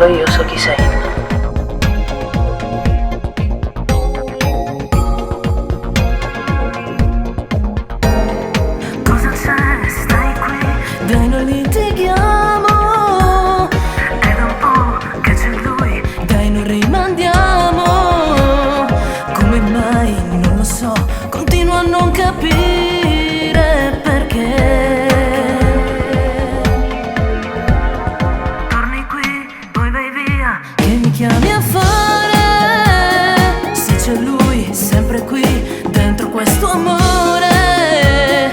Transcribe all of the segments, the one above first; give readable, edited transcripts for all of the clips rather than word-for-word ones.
solo io so chi sei. Cosa c'è? Stai qui? Dai, non litighiamo. È da un po' che c'è lui. Dai, non rimandiamo. Come mai? Non lo so. Continuo a non capire perché. Torni qui, poi vai via. Che mi chiami a fare? Se c'è lui sempre qui, dentro questo amore.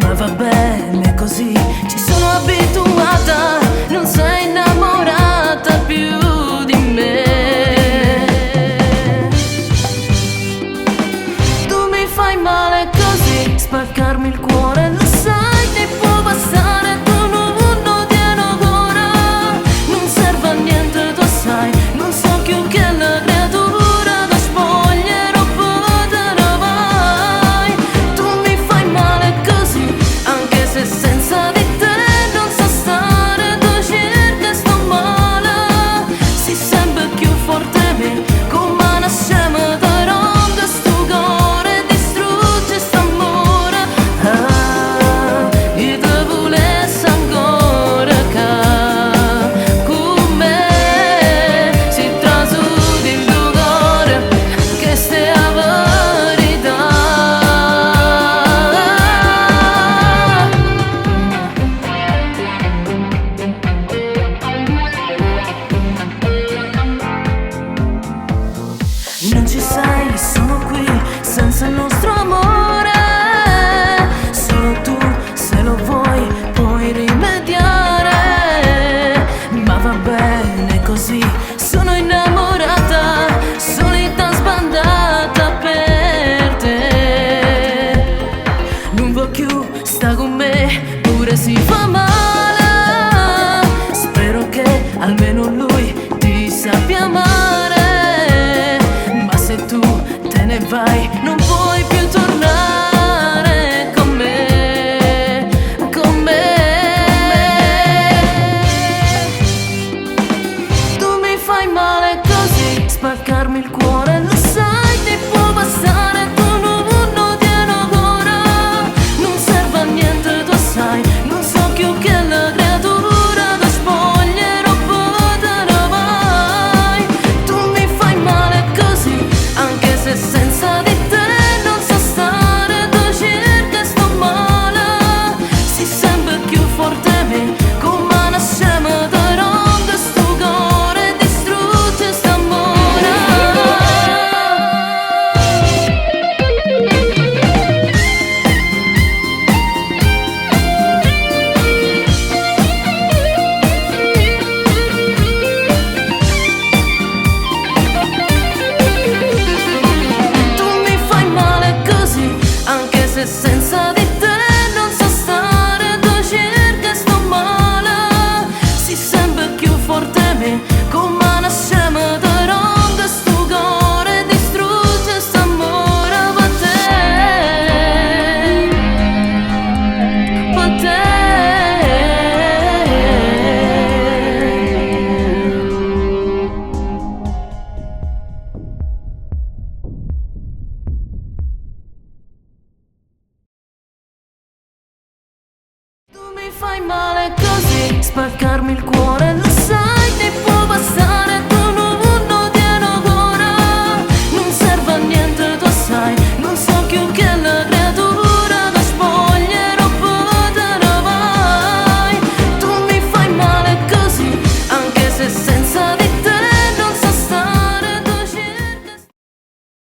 Ma va bene così, ci sono abituata. Non sei innamorata più di me. Tu mi fai male così, spaccarmi il cuore, lo sai, ti può bastare. Tu non tieni ancora, non serve a niente, tu sai. Non so più che la creatura da spogliere poi te ne vai. Tu mi fai male così, anche se senza di te non so stare. Tu cerchi sto male, si sembra più forte me, come una scema da ronda sto cuore distrugge st'amore. Ah, io te volessi ancora che con me si trasudi il tuo cuore, che stia verità. Non ci sei, sono qui, senza il nostro amore. Solo tu, se lo vuoi, puoi rimediare. Ma va bene così, sono innamorata, solita sbandata per te. Non vuoi più sta con me, pure si fa male. Spero che almeno lui ti sappia amare. Ma se tu te ne vai, non puoi più tornare con me, con me. Tu mi fai male così, spaccarmi il cuore, lo sai, ti può bastare. Tu non tieni ancora, non serve a niente, tu sai. Non so più che la creatura da spogliere poi te ne vai. Tu mi fai male così, anche se senza di te non so stare. Tu cerchi sto male, si sembra più forte me, come una scema da ronda sto cuore distrugge st'amore. Tu mi fai male così, anche se senza di te non so stare. Tu cerchi sto male, si sembra più forte me, come una scema da ronda sto cuore distrugge st'amore. Per te, per te. Tu mi fai male così, spaccarmi il cuore,